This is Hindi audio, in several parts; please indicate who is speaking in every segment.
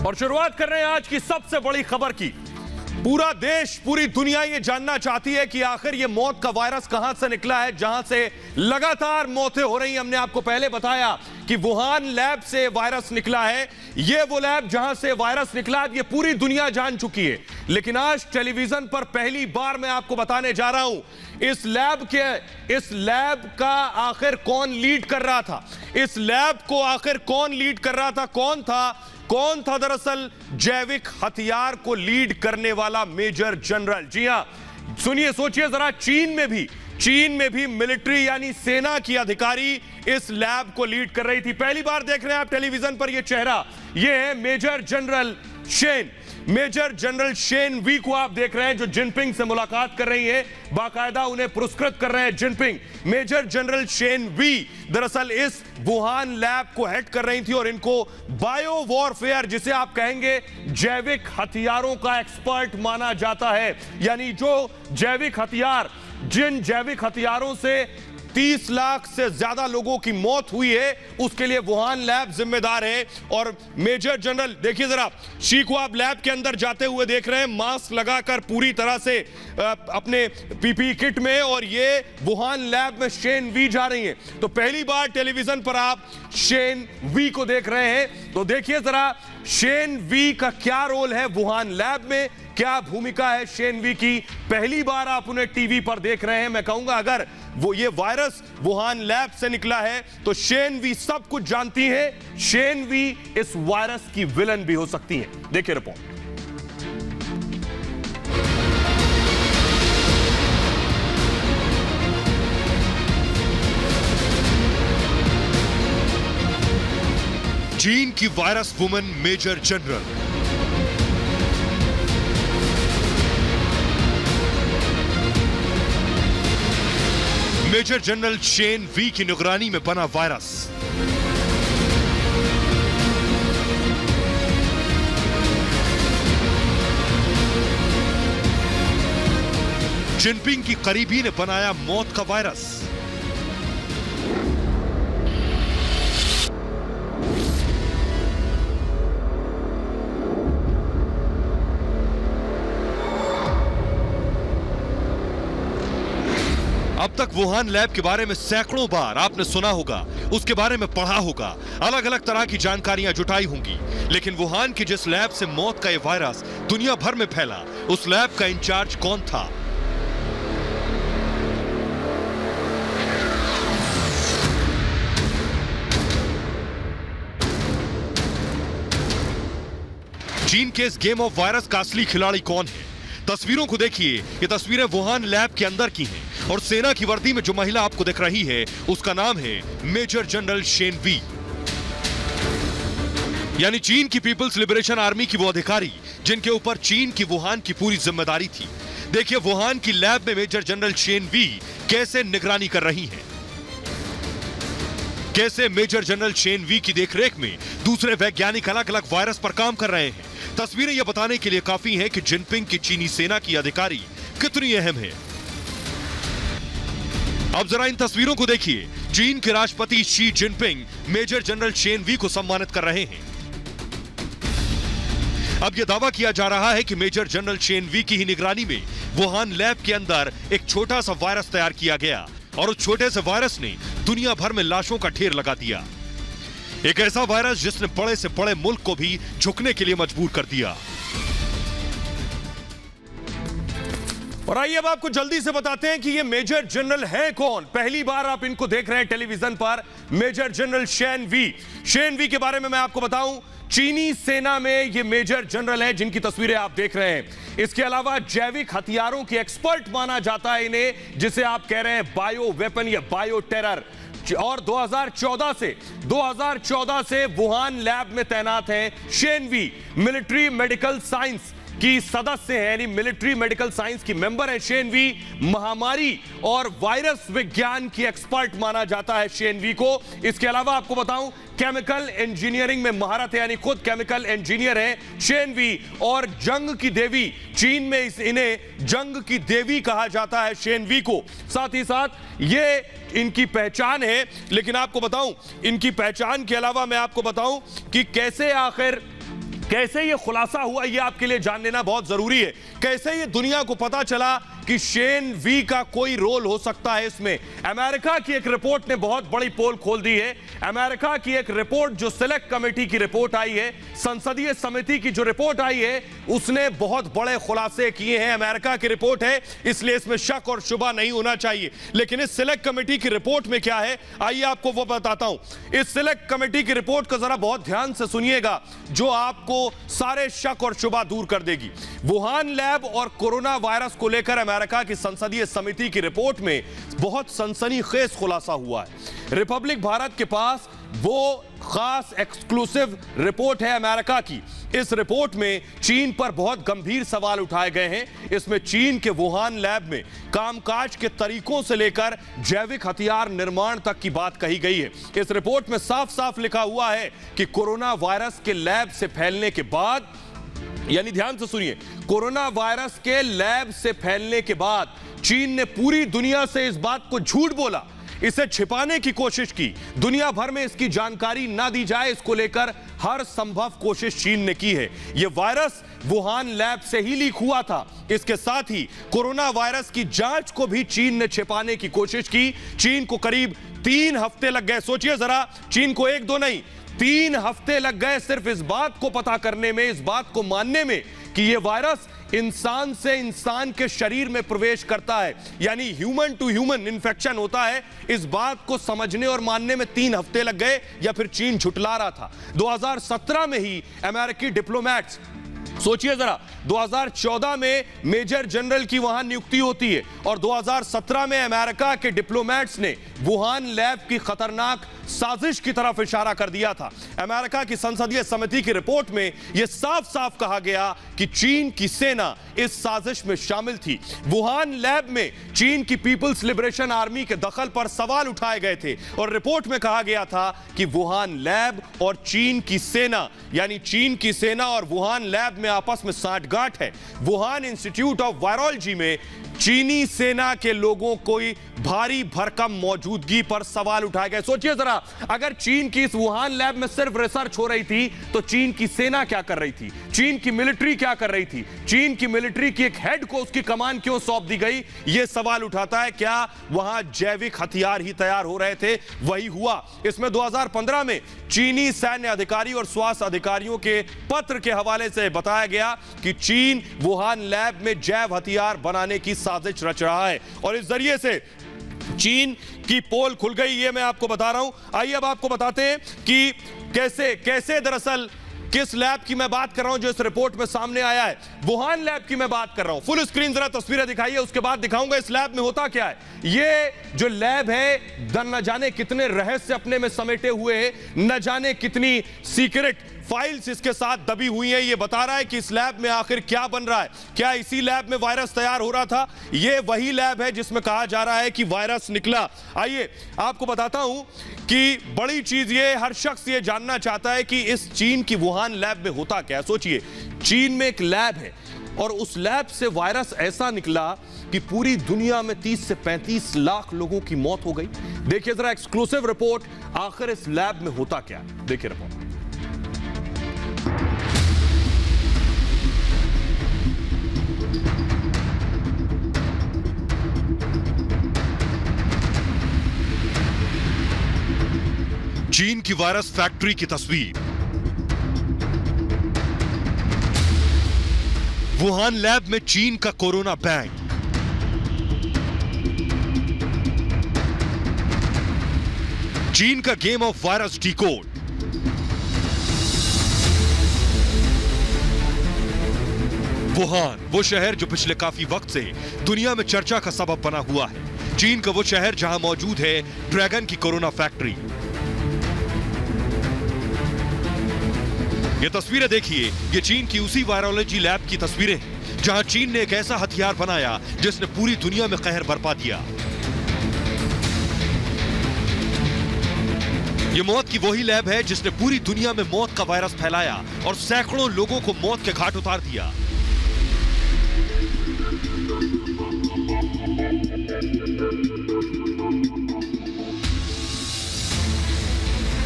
Speaker 1: और शुरुआत कर रहे हैं आज की सबसे बड़ी खबर की। पूरा देश, पूरी दुनिया ये जानना चाहती है कि आखिर ये मौत का वायरस कहां से निकला है, जहां से लगातार मौतें हो रही हैं। हमने आपको पहले बताया कि वुहान लैब से वायरस निकला है। ये वो लैब जहां से वायरस निकला, ये पूरी दुनिया जान चुकी है। लेकिन आज टेलीविजन पर पहली बार मैं आपको बताने जा रहा हूं इस लैब का आखिर कौन लीड कर रहा था, इस लैब को आखिर कौन लीड कर रहा था, कौन था दरअसल जैविक हथियार को लीड करने वाला मेजर जनरल। जी हां, सुनिए, सोचिए जरा, चीन में भी मिलिट्री यानी सेना की अधिकारी इस लैब को लीड कर रही थी। पहली बार देख रहे हैं आप टेलीविजन पर यह चेहरा, यह है मेजर जनरल शेन वी को आप देख रहे हैं, जो जिनपिंग से मुलाकात कर रही है, बाकायदा उन्हें पुरस्कृत कर रहे हैं Jinping. Major general Shen Wei दरअसल इस वुहान लैब को हेड कर रही थी और इनको बायो वॉरफेयर, जिसे आप कहेंगे जैविक हथियारों का एक्सपर्ट माना जाता है। यानी जिन जैविक हथियारों से 30 लाख से ज्यादा लोगों की मौत हुई है, उसके लिए वुहान लैब जिम्मेदार है। और मेजर जनरल, देखिए जरा, शी को आप लैब के अंदर जाते हुए देख रहे हैं, मास्क लगाकर पूरी तरह से अपने पीपी किट में, और ये वुहान लैब में शेन वी जा रही हैं। तो पहली बार टेलीविजन पर आप शेन वी को देख रहे हैं, तो देखिए जरा शेन वी का क्या रोल है वुहान लैब में, क्या भूमिका है शेन वी की। पहली बार आप उन्हें टीवी पर देख रहे हैं। मैं कहूंगा अगर ये वायरस वुहान लैब से निकला है तो शेन वी सब कुछ जानती हैं। शेन वी इस वायरस की विलन भी हो सकती हैं। देखिए रिपोर्ट।
Speaker 2: चीन की virus woman major general. Major general Shen Wei की निगरानी में बना वायरस। जिनपिंग की करीबी ने बनाया मौत का वायरस। अब तक वुहान लैब के बारे में सैकड़ों बार आपने सुना होगा, उसके बारे में पढ़ा होगा, अलग अलग तरह की जानकारियां जुटाई होंगी। लेकिन वुहान की जिस लैब से मौत का यह वायरस दुनिया भर में फैला, उस लैब का इंचार्ज कौन था? चीन के इस गेम ऑफ वायरस का असली खिलाड़ी कौन है? तस्वीरों को देखिए, ये तस्वीरें वुहान लैब के अंदर की हैं और सेना की वर्दी में जो महिला आपको दिख रही है, उसका नाम है मेजर जनरल शेन वी। यानी चीन की पीपल्स लिबरेशन आर्मी की वो अधिकारी जिनके ऊपर चीन की वुहान की पूरी जिम्मेदारी थी। देखिए वुहान की लैब में मेजर जनरल शेन वी कैसे निगरानी कर रही हैं, कैसे मेजर जनरल शेन वी की देखरेख में दूसरे वैज्ञानिक अलग अलग वायरस पर काम कर रहे हैं। तस्वीरें यह बताने के लिए काफी हैं कि जिनपिंग की चीनी सेना की अधिकारी कितनी अहम है। अब जरा इन तस्वीरों को देखिए। चीन के राष्ट्रपति Xi Jinping major general Shen Wei को सम्मानित कर रहे हैं। अब यह दावा किया जा रहा है कि मेजर जनरल शेन वी की ही निगरानी में वुहान लैब के अंदर एक छोटा सा वायरस तैयार किया गया और उस छोटे से वायरस ने दुनिया भर में लाशों का ढेर लगा दिया। एक ऐसा वायरस जिसने बड़े से बड़े मुल्क को भी झुकने के लिए मजबूर कर दिया।
Speaker 1: और आइए अब आपको जल्दी से बताते हैं कि ये मेजर जनरल हैं कौन। पहली बार आप इनको देख रहे हैं टेलीविजन पर, मेजर जनरल शेन वी के बारे में मैं आपको बताऊं, चीनी सेना में ये मेजर जनरल हैं जिनकी तस्वीरें आप देख रहे हैं। इसके अलावा जैविक हथियारों के एक्सपर्ट माना जाता है इन्हें, जिसे आप कह रहे हैं बायो वेपन या बायो टेरर। और 2014 से वुहान लैब में तैनात हैं Shen Wei. Military medical science की सदस्य हैं, यानी मिलिट्री मेडिकल साइंस की मेंबर है शेन वी। महामारी और वायरस विज्ञान की एक्सपर्ट माना जाता है शेन वी को। इसके अलावा आपको बताऊं, केमिकल इंजीनियरिंग में महारत है, यानी खुद केमिकल इंजीनियर है शेन वी। और जंग की देवी, चीन में इन्हें जंग की देवी कहा जाता है शेन वी को। साथ ही साथ ये इनकी पहचान है। लेकिन आपको बताऊं, इनकी पहचान के अलावा मैं आपको बताऊं कि कैसे ये खुलासा हुआ, ये आपके लिए जान लेना बहुत जरूरी है। कैसे ये दुनिया को पता चला कि शेन वी का कोई रोल हो सकता है इसमें। अमेरिका की एक रिपोर्ट ने बहुत बड़ी पोल खोल दी है। अमेरिका की एक रिपोर्ट, जो सिलेक्ट कमेटी की रिपोर्ट आई है, संसदीय समिति की जो रिपोर्ट आई है, उसने बहुत बड़े खुलासे किए हैं। अमेरिका की रिपोर्ट है, इसलिए इसमें शक और शुबा नहीं होना चाहिए। लेकिन इस सिलेक्ट कमेटी की रिपोर्ट में क्या है, आइए आपको वो बताता हूं। इस सिलेक्ट कमेटी की रिपोर्ट को जरा बहुत ध्यान से सुनिएगा, जो आपको सारे शक और शुबा दूर कर देगी। वुहान लैब और कोरोना वायरस को लेकर अमेरिका की संसदीय समिति की रिपोर्ट में बहुत सनसनीखेज खुलासा हुआ है। रिपब्लिक भारत के पास वो खास एक्सक्लूसिव रिपोर्ट है अमेरिका की। इस रिपोर्ट में चीन पर बहुत गंभीर सवाल उठाए गए हैं। इसमें चीन के वुहान लैब में कामकाज के तरीकों से लेकर जैविक हथियार निर्माण तक की बात कही गई है। इस रिपोर्ट में साफ साफ लिखा हुआ है कि कोरोना वायरस के लैब से फैलने के बाद, यानी ध्यान से सुनिए, कोरोना वायरस के लैब से फैलने के बाद चीन ने पूरी दुनिया से इस बात को झूठ बोला, इसे छिपाने की कोशिश की। दुनिया भर में इसकी जानकारी ना दी जाए, इसको लेकर हर संभव कोशिश चीन ने की है। यह वायरस वुहान लैब से ही लीक हुआ था। इसके साथ ही कोरोना वायरस की जांच को भी चीन ने छिपाने की कोशिश की। चीन को करीब 3 हफ्ते लग गए। सोचिए जरा, चीन को 1-2 नहीं, 3 हफ्ते लग गए सिर्फ इस बात को पता करने में, इस बात को मानने में कि यह वायरस इंसान से इंसान के शरीर में प्रवेश करता है, यानी ह्यूमन टू ह्यूमन इन्फेक्शन होता है। इस बात को समझने और मानने में 3 हफ्ते लग गए, या फिर चीन झुठला रहा था। 2017 में ही अमेरिकी डिप्लोमैट्स, सोचिए जरा, 2014 में मेजर जनरल की वहां नियुक्ति होती है और 2017 में अमेरिका के डिप्लोमैट्स ने वुहान लैब की खतरनाक साजिश की तरफ इशारा कर दिया था। अमेरिका की संसदीय समिति की रिपोर्ट में यह साफ साफ कहा गया कि चीन की सेना इस साजिश में शामिल थी। वुहान लैब में चीन की पीपल्स लिबरेशन आर्मी के दखल पर सवाल उठाए गए थे और रिपोर्ट में कहा गया था कि वुहान लैब और चीन की सेना, यानी चीन की सेना और वुहान लैब में आपस में साठगांठ है। वुहान इंस्टीट्यूट ऑफ वायरोलॉजी में चीनी सेना के लोगों की भारी भरकम मौजूदगी पर सवाल उठाए गए। सोचिए जरा, अगर चीन की इस वुहान लैब में सिर्फ रिसर्च हो रही थी तो चीन की सेना क्या कर रही थी, चीन की मिलिट्री क्या कर रही थी, चीन की मिलिट्री की एक हेड को उसकी कमान क्यों सौंप दी गई? यह सवाल उठाता है। क्या वहां जैविक हथियार ही तैयार हो रहे थे? वही हुआ। इसमें 2015 में चीनी सैन्य अधिकारी और स्वास्थ्य अधिकारियों के पत्र के हवाले से बताया गया कि चीन वुहान लैब में जैव हथियार बनाने की साजिश रच रहा है और इस जरिए से चीन की पोल खुल गई। ये मैं आपको बता रहा हूं। आइए अब आपको बताते हैं कि कैसे दरअसल किस लैब की मैं बात कर रहा हूं जो इस रिपोर्ट में सामने आया है। वुहान लैब की मैं बात कर रहा हूं। फुल स्क्रीन जरा तस्वीरें दिखाइए, उसके बाद दिखाऊंगा इस लैब में होता क्या है। ये जो लैब है, न जाने कितने रहस्य अपने में समेटे हुए हैं, न जाने कितनी सीक्रेट फाइल्स इसके साथ दबी हुई हैं। ये बता रहा है कि इस लैब में आखिर क्या बन रहा है। क्या इसी लैब में वायरस तैयार हो रहा था? ये वही लैब है जिसमें कहा जा रहा है कि वायरस निकला। आइए आपको बताता हूं कि बड़ी चीज ये, हर शख्स ये जानना चाहता है कि इस चीन की वुहान लैब में होता क्या है। सोचिए, चीन में एक लैब है और उस लैब से वायरस ऐसा निकला कि पूरी दुनिया में 30 से 35 लाख लोगों की मौत हो गई। देखिए जरा एक्सक्लूसिव रिपोर्ट, आखिर इस लैब में होता क्या है। देखिए रिपोर्ट।
Speaker 2: चीन की वायरस फैक्ट्री की तस्वीर। वुहान लैब में चीन का कोरोना बैंक। चीन का game of virus decode. Wuhan, वो शहर जो पिछले काफी वक्त से दुनिया में चर्चा का सबब बना हुआ है। चीन का वो शहर जहां मौजूद है ड्रैगन की कोरोना फैक्ट्री। ये तस्वीरें देखिए, ये चीन की उसी वायरोलॉजी लैब की तस्वीरें हैं जहां चीन ने एक ऐसा हथियार बनाया जिसने पूरी दुनिया में कहर बरपा दिया। ये मौत की वही लैब है जिसने पूरी दुनिया में मौत का वायरस फैलाया और सैकड़ों लोगों को मौत के घाट उतार दिया।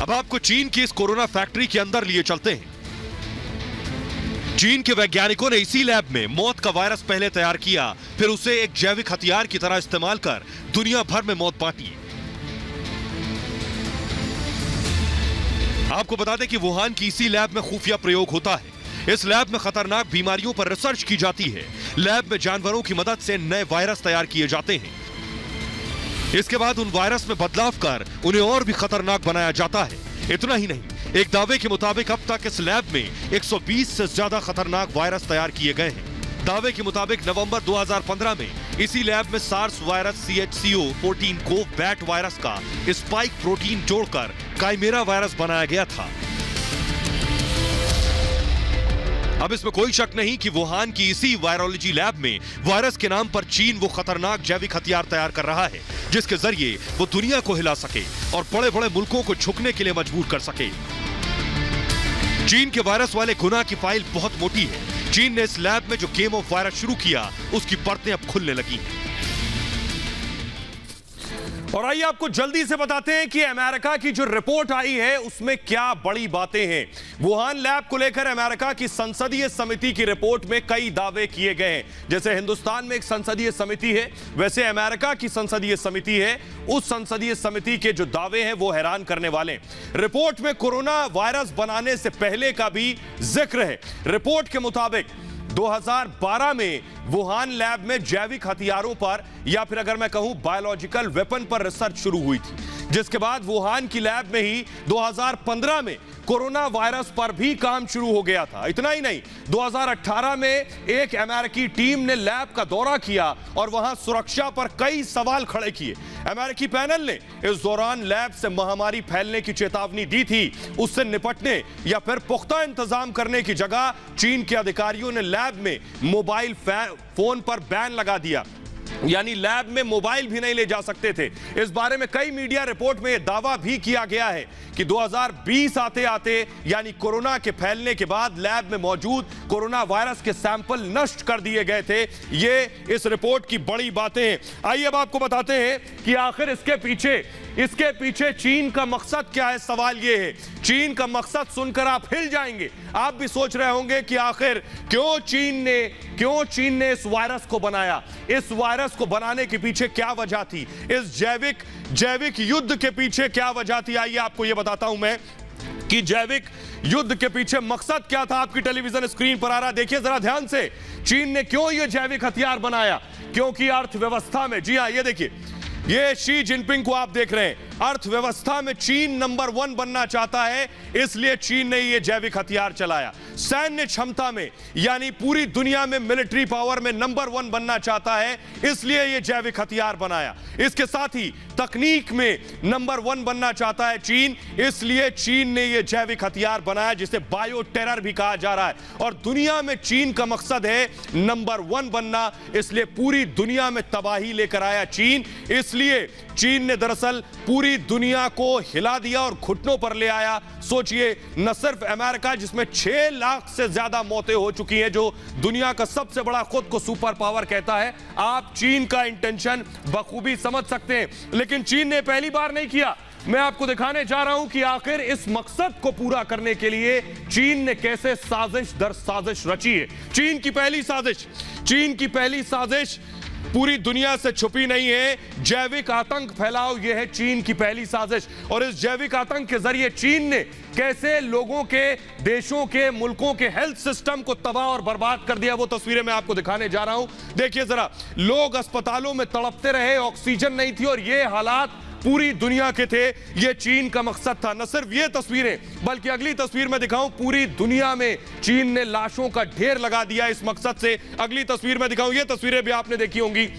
Speaker 2: अब आपको चीन की इस कोरोना फैक्ट्री के अंदर लिए चलते हैं। चीन के वैज्ञानिकों ने इसी लैब में मौत का वायरस पहले तैयार किया, फिर उसे एक जैविक हथियार की तरह इस्तेमाल कर दुनिया भर में मौत बांटी। आपको बता दें कि वुहान की इसी लैब में खुफिया प्रयोग होता है। इस लैब में खतरनाक बीमारियों पर रिसर्च की जाती है। लैब में जानवरों की मदद से नए वायरस तैयार किए जाते हैं। इसके बाद उन वायरस में बदलाव कर उन्हें और भी खतरनाक बनाया जाता है। इतना ही नहीं, एक दावे के मुताबिक अब तक इस लैब में 120 से ज्यादा खतरनाक वायरस तैयार किए गए हैं। दावे के मुताबिक नवंबर 2015 में इसी लैब में सार्स वायरस CHCO14 को बैट वायरस का स्पाइक प्रोटीन जोड़कर काइमेरा वायरस बनाया गया था। अब इसमें कोई शक नहीं कि वुहान की इसी वायरोलॉजी लैब में वायरस के नाम पर चीन वो खतरनाक जैविक हथियार तैयार कर रहा है, जिसके जरिए वो दुनिया को हिला सके और बड़े बड़े मुल्कों को झुकने के लिए मजबूर कर सके। चीन के वायरस वाले गुना की फाइल बहुत मोटी है। चीन ने इस लैब में जो गेम ऑफ वायरस शुरू किया, उसकी परतें अब खुलने लगी हैं।
Speaker 1: और आइए आपको जल्दी से बताते हैं कि अमेरिका की जो रिपोर्ट आई है उसमें क्या बड़ी बातें हैं। वुहान लैब को लेकर अमेरिका की संसदीय समिति की रिपोर्ट में कई दावे किए गए हैं। जैसे हिंदुस्तान में एक संसदीय समिति है, वैसे अमेरिका की संसदीय समिति है। उस संसदीय समिति के जो दावे हैं वो हैरान करने वाले हैं। रिपोर्ट में कोरोना वायरस बनाने से पहले का भी जिक्र है। रिपोर्ट के मुताबिक 2012 में वुहान लैब में जैविक हथियारों पर, या फिर अगर मैं कहूं बायोलॉजिकल वेपन पर रिसर्च शुरू हुई थी, जिसके बाद वुहान की लैब में ही 2015 में कोरोना वायरस पर भी काम शुरू हो गया था। इतना ही नहीं, 2018 में एक अमेरिकी टीम ने लैब का दौरा किया और वहां सुरक्षा पर कई सवाल खड़े किए। अमेरिकी पैनल ने इस दौरान लैब से महामारी फैलने की चेतावनी दी थी। उससे निपटने या फिर पुख्ता इंतजाम करने की जगह चीन के अधिकारियों ने लैब में मोबाइल फोन पर बैन लगा दिया, यानी लैब में मोबाइल भी नहीं ले जा सकते थे। इस बारे में कई मीडिया रिपोर्ट में यह दावा भी किया गया है कि 2020 आते आते, यानी कोरोना के फैलने के बाद, लैब में मौजूद कोरोना वायरस के सैंपल नष्ट कर दिए गए थे। ये इस रिपोर्ट की बड़ी बातें हैं। आइए अब आपको बताते हैं कि आखिर इसके पीछे चीन का मकसद क्या है। सवाल यह है, चीन का मकसद सुनकर आप हिल जाएंगे। आप भी सोच रहे होंगे कि आखिर क्यों चीन ने इस वायरस को बनाया। इस वायरस को बनाने के पीछे क्या वजह थी, इस जैविक युद्ध के पीछे क्या वजह थी। आइए आपको यह बताता हूं मैं कि जैविक युद्ध के पीछे मकसद क्या था। आपकी टेलीविजन स्क्रीन पर आ रहा है, देखिए जरा ध्यान से। चीन ने क्यों यह जैविक हथियार बनाया? क्योंकि अर्थव्यवस्था में, जी हां, ये देखिए, ये शी जिनपिंग को आप देख रहे हैं, अर्थव्यवस्था में चीन नंबर 1 बनना चाहता है, इसलिए चीन ने यह जैविक हथियार चलाया। सैन्य क्षमता में, यानी पूरी दुनिया में मिलिट्री पावर में नंबर 1 बनना चाहता है, इसलिए यह जैविक हथियार बनाया। इसके साथ ही तकनीक में नंबर 1 बनना चाहता है चीन, इसलिए चीन ने यह जैविक हथियार बनाया, जिसे बायो टेरर भी कहा जा रहा है। और दुनिया में चीन का मकसद है नंबर 1 बनना, इसलिए पूरी दुनिया में तबाही लेकर आया चीन। इसलिए चीन ने दरअसल पूरी दुनिया को हिला दिया और घुटनों पर ले आया। सोचिए, न सिर्फ अमेरिका, जिसमें 6 लाख से ज्यादा मौतें हो चुकी हैं, जो दुनिया का सबसे बड़ा, खुद को सुपर पावर कहता है, आप चीन का इंटेंशन बखूबी समझ सकते हैं। लेकिन चीन ने पहली बार नहीं किया। मैं आपको दिखाने जा रहा हूं कि आखिर इस मकसद को पूरा करने के लिए चीन ने कैसे साजिश दर साजिश रची है। चीन की पहली साजिश पूरी दुनिया से छुपी नहीं है। जैविक आतंक फैलाओ, यह है चीन की पहली साजिश। और इस जैविक आतंक के जरिए चीन ने कैसे लोगों के, देशों के, मुल्कों के हेल्थ सिस्टम को तबाह और बर्बाद कर दिया, वो तस्वीरें मैं आपको दिखाने जा रहा हूं। देखिए जरा, लोग अस्पतालों में तड़पते रहे, ऑक्सीजन नहीं थी, और ये हालात पूरी दुनिया के थे। ये चीन का मकसद था। न सिर्फ ये तस्वीरें, बल्कि अगली तस्वीर में दिखाऊं, पूरी दुनिया में चीन ने लाशों का ढेर लगा दिया इस मकसद से। अगली तस्वीर में दिखाऊं, ये तस्वीरें भी आपने देखी होंगी।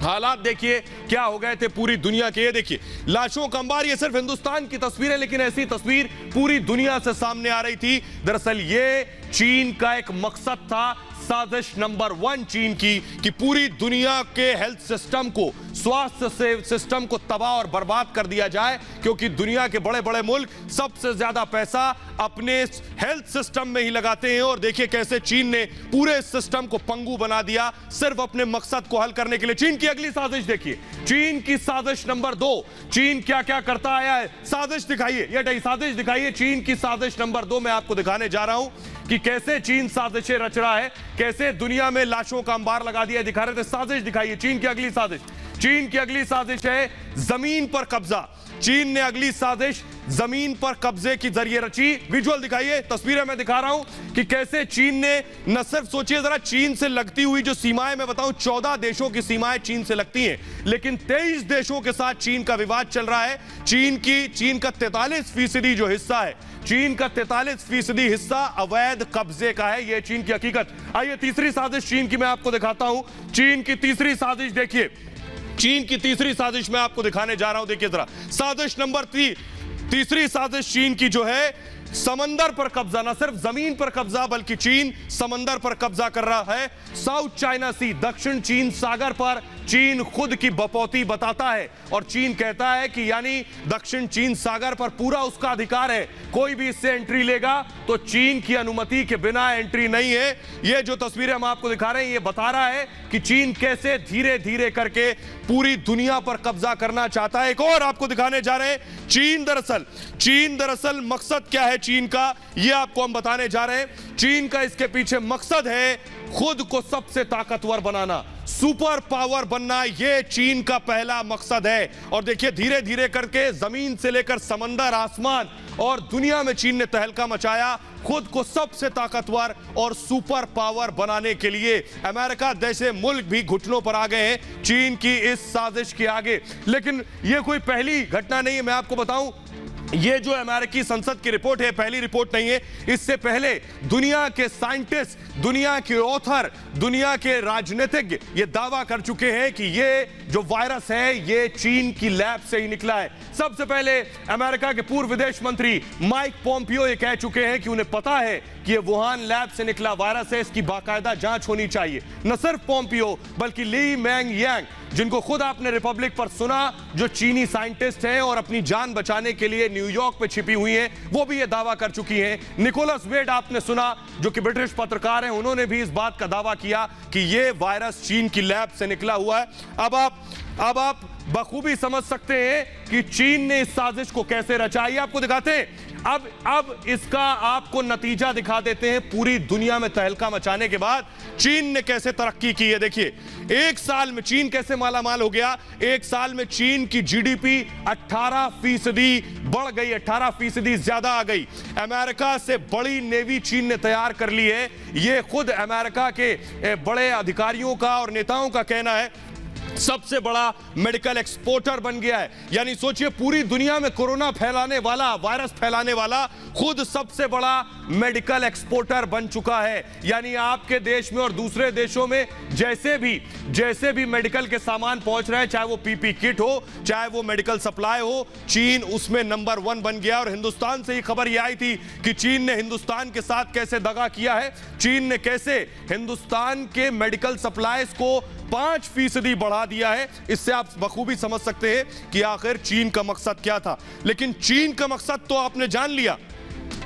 Speaker 1: हालात देखिए क्या हो गए थे पूरी दुनिया के। ये देखिए, लाशों का अंबार। ये सिर्फ हिंदुस्तान की तस्वीर है, लेकिन ऐसी तस्वीर पूरी दुनिया से सामने आ रही थी। दरअसल ये चीन का एक मकसद था, साजिश नंबर 1 चीन की, कि पूरी दुनिया के हेल्थ सिस्टम को, स्वास्थ्य सिस्टम को तबाह और बर्बाद कर दिया जाए, क्योंकि दुनिया के बड़े बड़े मुल्क सबसे ज्यादा पैसा अपने हेल्थ सिस्टम में ही लगाते हैं। और देखिए कैसे चीन ने पूरे सिस्टम को पंगु बना दिया, सिर्फ अपने मकसद को हल करने के लिए। चीन की अगली साजिश देखिए, चीन की साजिश नंबर 2। चीन क्या क्या करता आया है, साजिश दिखाइए, ये साजिश दिखाइए। चीन की साजिश नंबर 2 मैं आपको दिखाने जा रहा हूं कि कैसे चीन साजिशें रच रहा है, कैसे दुनिया में लाशों का अंबार लगा दिया। दिखा रहे थे साजिश, दिखाइए चीन की अगली साजिश। चीन की अगली साजिश है जमीन पर कब्जा। चीन ने अगली साजिश जमीन पर कब्जे के जरिए रची। विजुअल दिखाइए, तस्वीरें मैं दिखा रहा हूं कि कैसे चीन ने न सिर्फ, सोचिए जरा, चीन से लगती हुई जो सीमाएं, मैं बताऊं 14 देशों की सीमाएं चीन से लगती हैं, लेकिन 23 देशों के साथ चीन का विवाद चल रहा है। चीन का 43% जो हिस्सा है, चीन का 43% हिस्सा अवैध कब्जे का है। यह चीन की हकीकत। आइए तीसरी साजिश चीन की मैं आपको दिखाता हूं। चीन की तीसरी साजिश देखिए, चीन की तीसरी साजिश मैं आपको दिखाने जा रहा हूं। देखिए जरा, साजिश नंबर 3। तीसरी साजिश चीन की जो है समंदर पर कब्जा, ना सिर्फ जमीन पर कब्जा बल्कि चीन समंदर पर कब्जा कर रहा है। साउथ चाइना सी, दक्षिण चीन सागर पर चीन खुद की बपौती बताता है और चीन कहता है कि यानी दक्षिण चीन सागर पर पूरा उसका अधिकार है, कोई भी इससे एंट्री लेगा तो चीन की अनुमति के बिना एंट्री नहीं है। ये जो तस्वीरें हम आपको दिखा रहे हैं ये बता रहा है कि चीन कैसे धीरे धीरे करके पूरी दुनिया पर कब्जा करना चाहता है। एक और आपको दिखाने जा रहे हैं। चीन दरअसल मकसद क्या है चीन का, ये आपको हम बताने जा रहे हैं। चीन का इसके पीछे मकसद है खुद को सबसे ताकतवर बनाना, सुपर पावर बनना, यह चीन का पहला मकसद है। और देखिए धीरे धीरे करके जमीन से लेकर समंदर, आसमान और दुनिया में चीन ने तहलका मचाया खुद को सबसे ताकतवर और सुपर पावर बनाने के लिए। अमेरिका जैसे मुल्क भी घुटनों पर आ गए हैं चीन की इस साजिश के आगे। लेकिन यह कोई पहली घटना नहीं है, मैं आपको बताऊं, ये जो अमेरिकी संसद की रिपोर्ट है पहली रिपोर्ट नहीं है। इससे पहले दुनिया के साइंटिस्ट, दुनिया के ऑथर, दुनिया के राजनीतिज्ञ ये दावा कर चुके हैं कि ये जो वायरस है ये चीन की लैब से ही निकला है। सबसे पहले अमेरिका के पूर्व विदेश मंत्री माइक पोम्पियो ये कह चुके हैं कि उन्हें पता है कि ये वुहान लैब से निकला वायरस है, इसकी बाकायदा जांच होनी चाहिए। न सिर्फ पोम्पियो बल्कि ली मैंग यांग, जिनको खुद आपने रिपब्लिक पर सुना, जो चीनी साइंटिस्ट हैं और अपनी जान बचाने के लिए न्यूयॉर्क पे छिपी हुई हैं, वो भी ये दावा कर चुकी हैं। निकोलस वेड आपने सुना, जो कि ब्रिटिश पत्रकार हैं, उन्होंने भी इस बात का दावा किया कि ये वायरस चीन की लैब से निकला हुआ है। अब आप बखूबी समझ सकते हैं कि चीन ने इस साजिश को कैसे रचा। ये आपको दिखाते हैं। अब इसका आपको नतीजा दिखा देते हैं। पूरी दुनिया में तहलका मचाने के बाद चीन ने कैसे तरक्की की है। देखिए एक साल में चीन कैसे मालामाल हो गया। एक साल में चीन की जीडीपी 18% बढ़ गई, 18% ज्यादा आ गई। अमेरिका से बड़ी नेवी चीन ने तैयार कर ली है। यह खुद अमेरिका के बड़े अधिकारियों का और नेताओं का कहना है। सबसे बड़ा मेडिकल एक्सपोर्टर बन गया है। यानी सोचिए पूरी दुनिया में कोरोना फैलाने वाला, वायरस फैलाने वाला खुद सबसे बड़ा मेडिकल एक्सपोर्टर बन चुका है। यानी आपके देश में और दूसरे देशों में जैसे भी मेडिकल के सामान पहुंच रहे हैं, चाहे वो पीपी किट हो, चाहे वो मेडिकल सप्लाई हो, चीन उसमें नंबर 1 बन गया। और हिंदुस्तान से ही खबर यह आई थी कि चीन ने हिंदुस्तान के साथ कैसे दगा किया है। चीन ने कैसे हिंदुस्तान के मेडिकल सप्लाईज को 5% बढ़ा दिया है। इससे आप बखूबी समझ सकते हैं कि आखिर चीन का मकसद क्या था। लेकिन चीन का मकसद तो आपने जान लिया,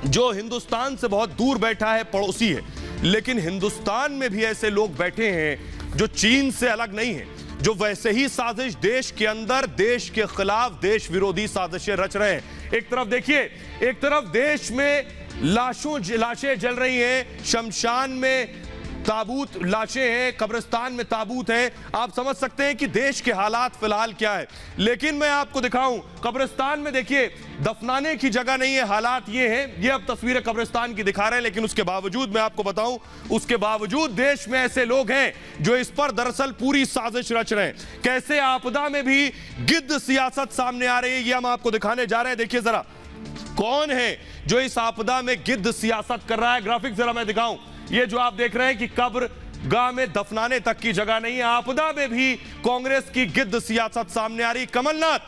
Speaker 1: जो हिंदुस्तान से बहुत दूर बैठा है, पड़ोसी है। लेकिन हिंदुस्तान में भी ऐसे लोग बैठे हैं जो चीन से अलग नहीं है, जो वैसे ही साजिश देश के अंदर, देश के खिलाफ, देश विरोधी साजिशें रच रहे हैं। एक तरफ देखिए, एक तरफ देश में लाशें जल रही हैं, शमशान में ताबूत लाशें हैं, कब्रिस्तान में ताबूत हैं। आप समझ सकते हैं कि देश के हालात फिलहाल क्या है। लेकिन मैं आपको दिखाऊं, कब्रिस्तान में देखिए दफनाने की जगह नहीं है। हालात ये हैं, ये अब तस्वीरें कब्रिस्तान की दिखा रहे हैं। लेकिन उसके बावजूद मैं आपको बताऊं, उसके बावजूद देश में ऐसे लोग हैं जो इस पर दरअसल पूरी साजिश रच रहे हैं। कैसे आपदा में भी गिद्ध सियासत सामने आ रही है, ये हम आपको दिखाने जा रहे हैं। देखिए जरा कौन है जो इस आपदा में गिद्ध सियासत कर रहा है। ग्राफिक जरा मैं दिखाऊं। ये जो आप देख रहे हैं कि कब्र गाह में दफनाने तक की जगह नहीं है। आपदा में भी कांग्रेस की गिद्ध सियासत सामने आ रही। कमलनाथ,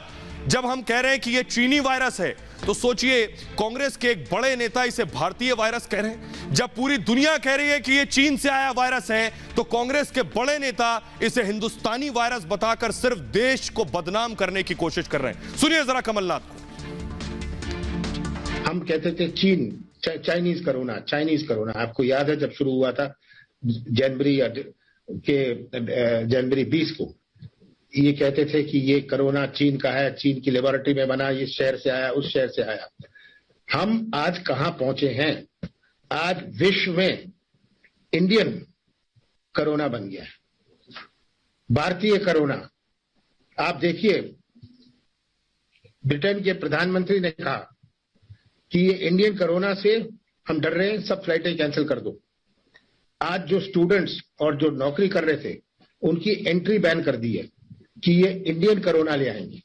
Speaker 1: जब हम कह रहे हैं कि ये चीनी वायरस है, तो सोचिए कांग्रेस के एक बड़े नेता इसे भारतीय वायरस कह रहे हैं। जब पूरी दुनिया कह रही है कि ये चीन से आया वायरस है, तो कांग्रेस के बड़े नेता इसे हिंदुस्तानी वायरस बताकर सिर्फ देश को बदनाम करने की कोशिश कर रहे हैं। सुनिए जरा कमलनाथ को।
Speaker 3: हम कहते थे चाइनीज कोरोना। आपको याद है जब शुरू हुआ था जनवरी 20 को, ये कहते थे कि ये कोरोना चीन का है, चीन की लेबोरेटरी में बना, इस शहर से आया, उस शहर से आया। हम आज कहां पहुंचे हैं? आज विश्व में इंडियन कोरोना बन गया है, भारतीय कोरोना। आप देखिए, ब्रिटेन के प्रधानमंत्री ने कहा कि ये इंडियन कोरोना से हम डर रहे हैं, सब फ्लाइटें कैंसिल कर दो। आज जो स्टूडेंट्स और जो नौकरी कर रहे थे उनकी एंट्री बैन कर दी है कि ये इंडियन कोरोना ले आएंगे।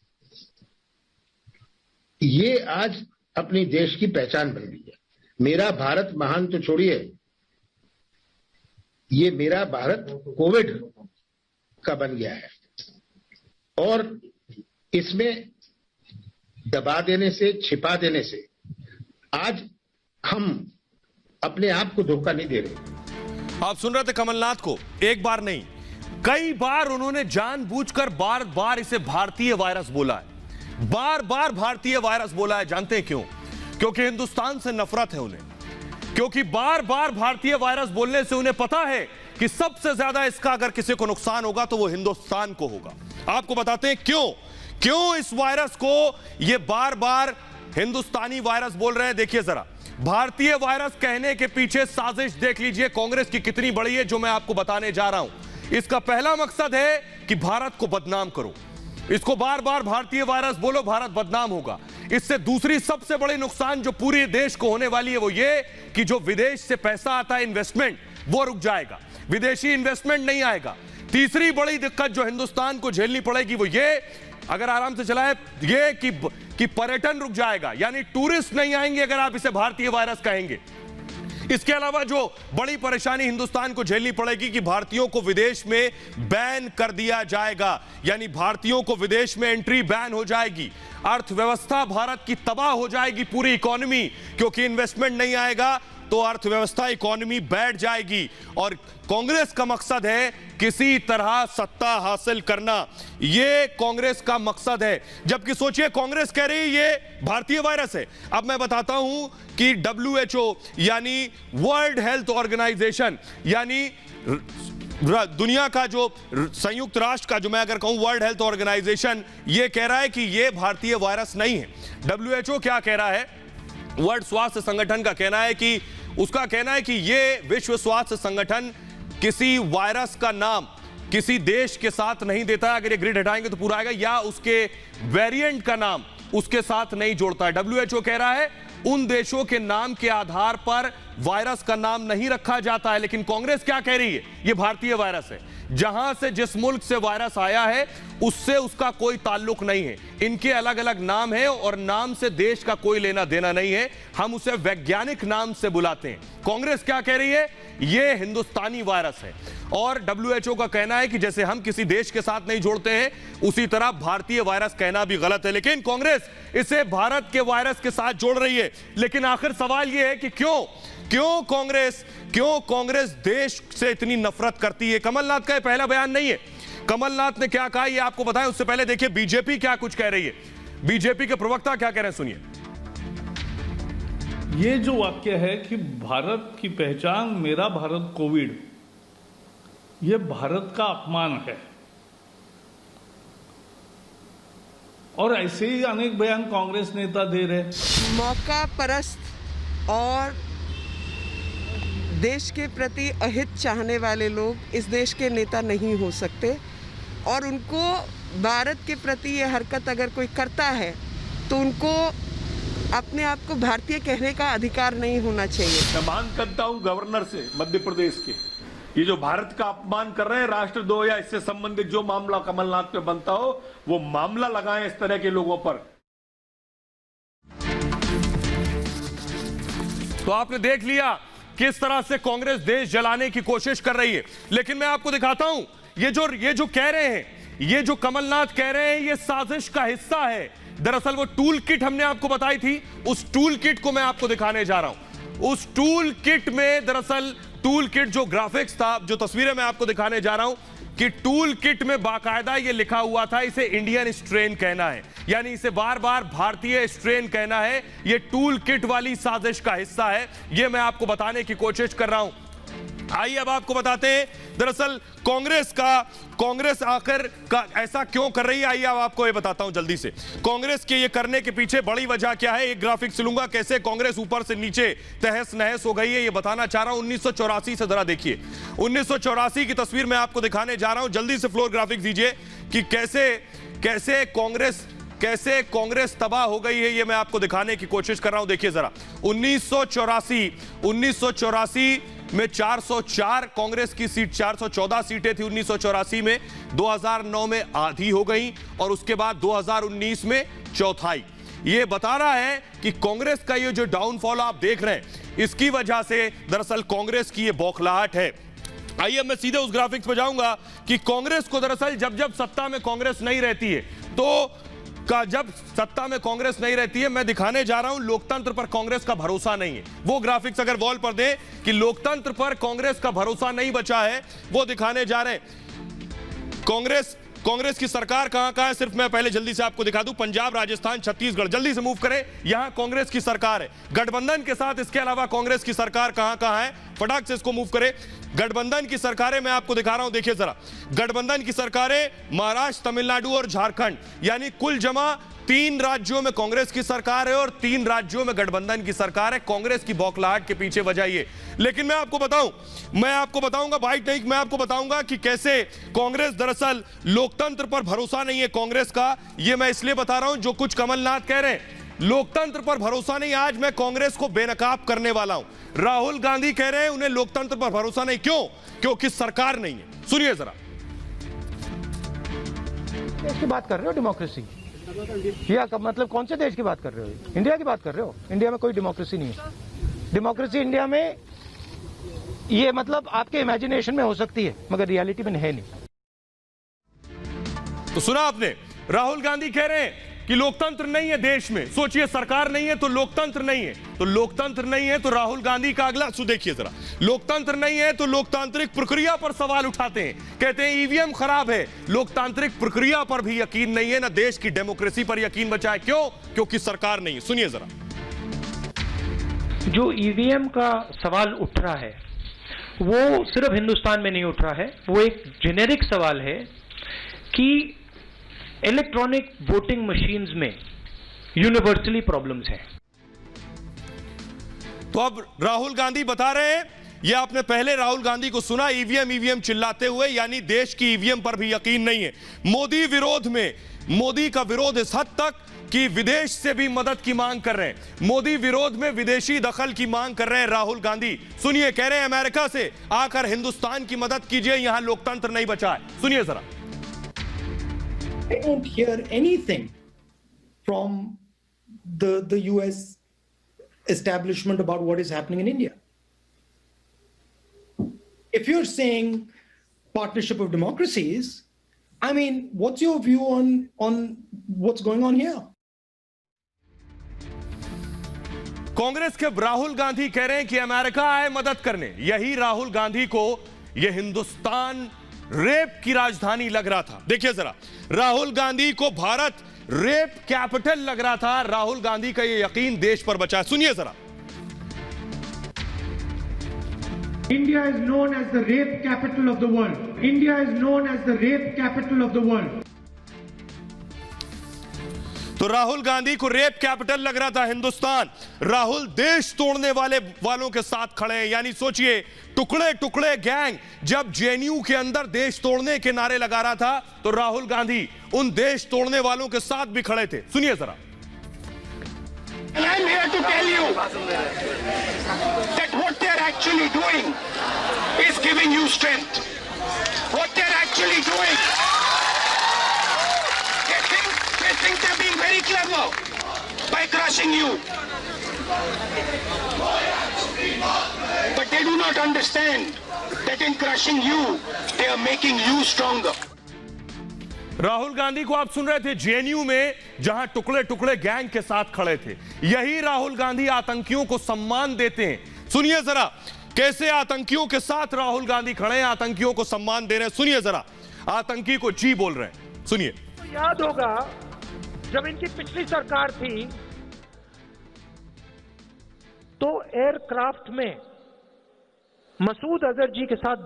Speaker 3: ये आज अपनी देश की पहचान बन गई है। मेरा भारत महान तो छोड़िए, ये मेरा भारत कोविड का बन गया है। और इसमें दबा देने से, छिपा देने से आज हम अपने आप को धोखा नहीं दे रहे।
Speaker 1: आप सुन रहे थे कमलनाथ को, एक बार नहीं कई बार उन्होंने जानबूझकर बार बार इसे भारतीय वायरस बोला है, बार बार भारतीय वायरस बोला है। जानते हैं क्यों? क्योंकि हिंदुस्तान से नफरत है उन्हें, क्योंकि बार बार भारतीय वायरस बोलने से उन्हें पता है कि सबसे ज्यादा इसका अगर किसी को नुकसान होगा तो वो हिंदुस्तान को होगा। आपको बताते हैं क्यों इस वायरस को ये बार बार हिंदुस्तानी वायरस बोल रहे हैं। देखिए जरा, भारतीय वायरस कहने के पीछे साजिश देख लीजिए कांग्रेस की कितनी बड़ी है, जो मैं आपको बताने जा रहा हूं। इसका पहला मकसद है कि भारत को बदनाम करो, इसको बार बार भारतीय वायरस बोलो, भारत बदनाम होगा। इससे दूसरी सबसे बड़ी नुकसान जो पूरे देश को होने वाली है वो ये कि जो विदेश से पैसा आता है, इन्वेस्टमेंट, वो रुक जाएगा, विदेशी इन्वेस्टमेंट नहीं आएगा। तीसरी बड़ी दिक्कत जो हिंदुस्तान को झेलनी पड़ेगी वो ये, अगर आराम से चलाए, ये कि पर्यटन रुक जाएगा, यानी टूरिस्ट नहीं आएंगे अगर आप इसे भारतीय वायरस कहेंगे। इसके अलावा जो बड़ी परेशानी हिंदुस्तान को झेलनी पड़ेगी कि भारतीयों को विदेश में बैन कर दिया जाएगा, यानी भारतीयों को विदेश में एंट्री बैन हो जाएगी। अर्थव्यवस्था भारत की तबाह हो जाएगी, पूरी इकोनॉमी, क्योंकि इन्वेस्टमेंट नहीं आएगा तो अर्थव्यवस्था, इकोनॉमी बैठ जाएगी। और कांग्रेस का मकसद है किसी तरह सत्ता हासिल करना, यह कांग्रेस का मकसद है। जबकि सोचिए, कांग्रेस कह रही है ये भारतीय वायरस है। अब मैं बताता हूं कि WHO यानी वर्ल्ड हेल्थ ऑर्गेनाइजेशन, यानी दुनिया का जो संयुक्त राष्ट्र का, जो मैं अगर कहूं वर्ल्ड हेल्थ ऑर्गेनाइजेशन, यह कह रहा है कि यह भारतीय वायरस नहीं है। WHO क्या कह रहा है? वर्ल्ड स्वास्थ्य संगठन का कहना है कि, उसका कहना है कि यह विश्व स्वास्थ्य संगठन किसी वायरस का नाम किसी देश के साथ नहीं देता है, अगर ये ग्रिड हटाएंगे तो पूरा आएगा, या उसके वेरिएंट का नाम उसके साथ नहीं जोड़ता है। WHO कह रहा है उन देशों के नाम के आधार पर वायरस का नाम नहीं रखा जाता है। लेकिन कांग्रेस क्या कह रही है? यह भारतीय वायरस है, जहां से जिस मुल्क से वायरस आया है उससे उसका कोई ताल्लुक नहीं है। इनके अलग अलग नाम है और नाम से देश का कोई लेना देना नहीं है, हम उसे वैज्ञानिक नाम से बुलाते हैं। कांग्रेस क्या कह रही है? यह हिंदुस्तानी वायरस है। और WHO का कहना है कि जैसे हम किसी देश के साथ नहीं जोड़ते हैं, उसी तरह भारतीय वायरस कहना भी गलत है। लेकिन कांग्रेस इसे भारत के वायरस के साथ जोड़ रही है। लेकिन आखिर सवाल यह है कि क्यों कांग्रेस देश से इतनी नफरत करती है? कमलनाथ का यह पहला बयान नहीं है। कमलनाथ ने क्या कहा ये आपको बताएं, उससे पहले देखिए बीजेपी क्या कुछ कह रही है। बीजेपी के प्रवक्ता क्या कह रहे हैं, सुनिए।
Speaker 4: ये जो वाक्य है कि भारत की पहचान, मेरा भारत कोविड, ये भारत का अपमान है। और ऐसे ही अनेक बयान कांग्रेस नेता दे रहे।
Speaker 5: मौका परस्त और देश के प्रति अहित चाहने वाले लोग इस देश के नेता नहीं हो सकते, और उनको भारत के प्रति ये हरकत अगर कोई करता है तो उनको अपने आप को भारतीय कहने का अधिकार नहीं होना चाहिए।
Speaker 6: मैं मांग करता हूं गवर्नर से मध्य प्रदेश के, ये जो भारत का अपमान कर रहे हैं, राष्ट्रद्रोह या इससे संबंधित जो मामला कमलनाथ पे बनता हो वो मामला लगाएं इस तरह के लोगों पर।
Speaker 1: तो आपने देख लिया किस तरह से कांग्रेस देश जलाने की कोशिश कर रही है। लेकिन मैं आपको दिखाता हूं, ये जो कह रहे हैं, ये जो कमलनाथ कह रहे हैं, ये साजिश का हिस्सा है। दरअसल वो टूल किट हमने आपको बताई थी, उस टूल किट को मैं आपको दिखाने जा रहा हूं। उस टूल किट में दरअसल टूल किट जो ग्राफिक्स था, जो तस्वीरें मैं आपको दिखाने जा रहा हूं, कि टूल किट में बाकायदा ये लिखा हुआ था इसे इंडियन स्ट्रेन कहना है, यानी इसे बार बार भारतीय स्ट्रेन कहना है। ये टूल किट वाली साजिश का हिस्सा है, ये मैं आपको बताने की कोशिश कर रहा हूं। आइए अब आपको बताते हैं दरअसल कांग्रेस आखिर का ऐसा क्यों कर रही है। आइए अब आपको ये बताता हूं जल्दी से, कांग्रेस के ये करने के पीछे बड़ी वजह क्या है। एक ग्राफिक्स लूंगा कैसे कांग्रेस ऊपर से नीचे तहस नहस हो गई है, ये बताना चाह रहा हूं। 1984 से जरा देखिए, 1984 की तस्वीर मैं आपको दिखाने जा रहा हूं। जल्दी से फ्लोर ग्राफिक्स दीजिए कि कैसे कांग्रेस तबाह हो गई है, ये मैं आपको दिखाने की कोशिश कर रहा हूं। देखिए जरा, 1984 में 404 कांग्रेस की सीट, 414 सीटें थी 1984 में, 2009 में आधी हो गई और उसके बाद 2019 में चौथाई। ये बता रहा है कि कांग्रेस का ये जो डाउनफॉल आप देख रहे हैं, इसकी वजह से दरअसल कांग्रेस की ये बौखलाहट है। आइए मैं सीधे उस ग्राफिक्स पर जाऊंगा कि कांग्रेस को दरअसल जब सत्ता में कांग्रेस नहीं रहती है जब सत्ता में कांग्रेस नहीं रहती है, मैं दिखाने जा रहा हूं लोकतंत्र पर कांग्रेस का भरोसा नहीं है। वो ग्राफिक्स अगर वॉल पर दें कि लोकतंत्र पर कांग्रेस का भरोसा नहीं बचा है, वो दिखाने जा रहे हैं। कांग्रेस की सरकार कहां है, सिर्फ मैं पहले जल्दी से आपको दिखा दूं। पंजाब, राजस्थान, छत्तीसगढ़, जल्दी से मूव करें, यहां कांग्रेस की सरकार है। गठबंधन के साथ इसके अलावा कांग्रेस की सरकार कहां है, फटाक से इसको मूव करें। गठबंधन की सरकारें मैं आपको दिखा रहा हूं, देखिए जरा, गठबंधन की सरकारें महाराष्ट्र, तमिलनाडु और झारखंड, यानी कुल जमा 3 राज्यों में कांग्रेस की सरकार है और 3 राज्यों में गठबंधन की सरकार है। कांग्रेस की बौखलाहट के पीछे वजह ये, लेकिन मैं आपको बताऊंगा बाइट नहीं, मैं आपको बताऊंगा कि कैसे कांग्रेस दरअसल लोकतंत्र पर भरोसा नहीं है कांग्रेस का। ये मैं इसलिए बता रहा हूं, जो कुछ कमलनाथ कह रहे हैं लोकतंत्र पर भरोसा नहीं, आज मैं कांग्रेस को बेनकाब करने वाला हूं। राहुल गांधी कह रहे हैं उन्हें लोकतंत्र पर भरोसा नहीं, क्यों? क्योंकि सरकार नहीं है। सुनिए जरा।
Speaker 7: देश की बात कर रहे हो, डेमोक्रेसी या मतलब कौन से देश की बात कर रहे हो? इंडिया की बात कर रहे हो? इंडिया में कोई डेमोक्रेसी नहीं है। डेमोक्रेसी इंडिया में ये मतलब आपके इमेजिनेशन में हो सकती है, मगर रियलिटी में है नहीं।
Speaker 1: तो सुना आपने, राहुल गांधी कह रहे हैं कि लोकतंत्र नहीं है देश में। सोचिए, सरकार नहीं है तो लोकतंत्र नहीं है, तो लोकतंत्र नहीं है तो राहुल गांधी का अगला देखिए जरा, लोकतंत्र नहीं है तो लोकतांत्रिक प्रक्रिया पर सवाल उठाते हैं, कहते हैं ईवीएम खराब है। लोकतांत्रिक प्रक्रिया पर भी यकीन नहीं है, ना देश की डेमोक्रेसी पर यकीन बचा है। क्यों? क्योंकि सरकार नहीं है। सुनिए जरा।
Speaker 7: जो ईवीएम का सवाल उठ रहा है वो सिर्फ हिंदुस्तान में नहीं उठ रहा है, वो एक जेनेरिक सवाल है कि इलेक्ट्रॉनिक वोटिंग मशीन्स में यूनिवर्सली प्रॉब्लम्स हैं।
Speaker 1: तो अब राहुल गांधी बता रहे हैं, ये आपने पहले राहुल गांधी को सुना ईवीएम चिल्लाते हुए, यानी देश की ईवीएम पर भी यकीन नहीं है। मोदी का विरोध इस हद तक कि विदेश से भी मदद की मांग कर रहे हैं। मोदी विरोध में विदेशी दखल की मांग कर रहे हैं राहुल गांधी। सुनिए, कह रहे हैं अमेरिका से आकर हिंदुस्तान की मदद कीजिए, यहां लोकतंत्र नहीं बचा है। सुनिए जरा।
Speaker 8: I don't hear anything from the US establishment about what is happening in India. If you're saying partnership of democracies, I mean, what's your view on what's going on here?
Speaker 1: Congress के राहुल गांधी कह रहे हैं कि अमेरिका आए मदद करने। यही राहुल गांधी को यह हिंदुस्तान रेप की राजधानी लग रहा था। देखिए जरा, राहुल गांधी को भारत रेप कैपिटल लग रहा था। राहुल गांधी का यह यकीन देश पर बचा। सुनिए जरा।
Speaker 9: India is known as the rape capital of the world. India is known as the rape capital of the world.
Speaker 1: तो राहुल गांधी को रेप कैपिटल लग रहा था हिंदुस्तान। राहुल देश तोड़ने वालों के साथ खड़े हैं, यानी सोचिए, टुकड़े टुकड़े गैंग जब जेएनयू के अंदर देश तोड़ने के नारे लगा रहा था, तो राहुल गांधी उन देश तोड़ने वालों के साथ भी खड़े थे। सुनिए जरा।
Speaker 10: And I'm here to tell you that what they're actually doing is giving you strength. What they're actually doing, they think they're being very clever by crushing you. But they do not understand that in crushing you, they are making you stronger.
Speaker 1: Rahul Gandhi को आप सुन रहे थे जेएनयू में, जहां टुकड़े टुकड़े गैंग के साथ खड़े थे। यही राहुल गांधी आतंकियों को सम्मान देते हैं। सुनिए जरा, कैसे आतंकियों के साथ राहुल गांधी खड़े हैं, आतंकियों को सम्मान दे रहे हैं। सुनिए जरा, आतंकी को जी बोल रहे हैं। सुनिए।
Speaker 7: तो याद होगा जब इनकी पिछली सरकार थी तो एयरक्राफ्ट में मसूद अजहर जी के साथ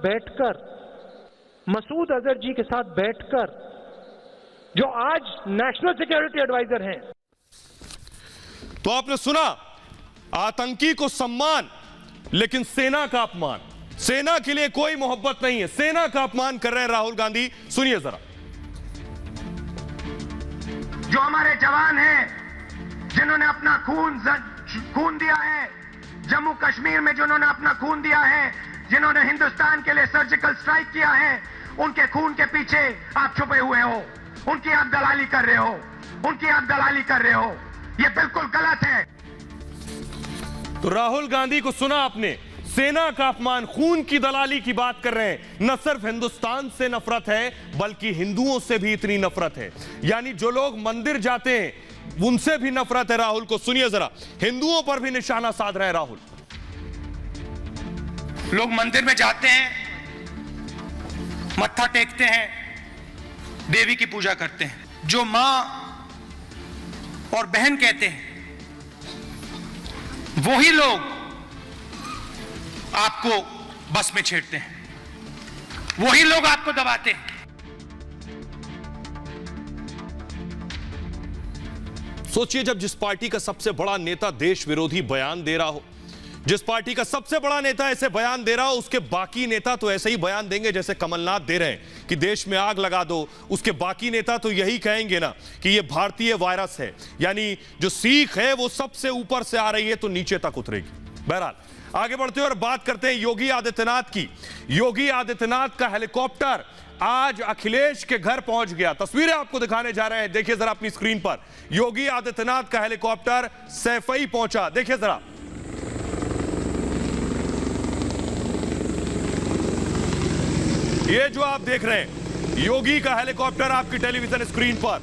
Speaker 7: बैठकर जो आज नेशनल सिक्योरिटी एडवाइजर हैं।
Speaker 1: तो आपने सुना, आतंकी को सम्मान लेकिन सेना का अपमान। सेना के लिए कोई मोहब्बत नहीं है, सेना का अपमान कर रहे हैं राहुल गांधी। सुनिए जरा।
Speaker 10: जो हमारे जवान हैं जिन्होंने अपना खून दिया है, जम्मू कश्मीर में जिन्होंने अपना खून दिया है, जिन्होंने हिंदुस्तान के लिए सर्जिकल स्ट्राइक किया है, उनके खून के पीछे आप छुपे हुए हो, उनकी आप दलाली कर रहे हो, ये बिल्कुल गलत है।
Speaker 1: तो राहुल गांधी को सुना आपने, सेना का अपमान, खून की दलाली की बात कर रहे हैं। न सिर्फ हिंदुस्तान से नफरत है बल्कि हिंदुओं से भी इतनी नफरत है, यानी जो लोग मंदिर जाते हैं उनसे भी नफरत है राहुल को। सुनिए जरा, हिंदुओं पर भी निशाना साध रहे हैं राहुल।
Speaker 10: लोग मंदिर में जाते हैं, मत्था टेकते हैं, देवी की पूजा करते हैं, जो मां और बहन कहते हैं वही लोग आपको बस में छेड़ते हैं, वही लोग आपको दबाते हैं।
Speaker 1: सोचिए, जब जिस पार्टी का सबसे बड़ा नेता देश विरोधी बयान दे रहा हो, जिस पार्टी का सबसे बड़ा नेता ऐसे बयान दे रहा हो, उसके बाकी नेता तो ऐसे ही बयान देंगे जैसे कमलनाथ दे रहे हैं कि देश में आग लगा दो। उसके बाकी नेता तो यही कहेंगे ना कि ये भारतीय वायरस है, यानी जो सीख है वो सबसे ऊपर से आ रही है तो नीचे तक उतरेगी। बहरहाल आगे बढ़ते हैं और बात करते हैं योगी आदित्यनाथ की। योगी आदित्यनाथ का हेलीकॉप्टर आज अखिलेश के घर पहुंच गया। तस्वीरें आपको दिखाने जा रहे हैं, देखिए जरा अपनी स्क्रीन पर। योगी आदित्यनाथ का हेलीकॉप्टर सैफई पहुंचा, देखिए जरा। ये जो आप देख रहे हैं योगी का हेलीकॉप्टर आपकी टेलीविजन स्क्रीन पर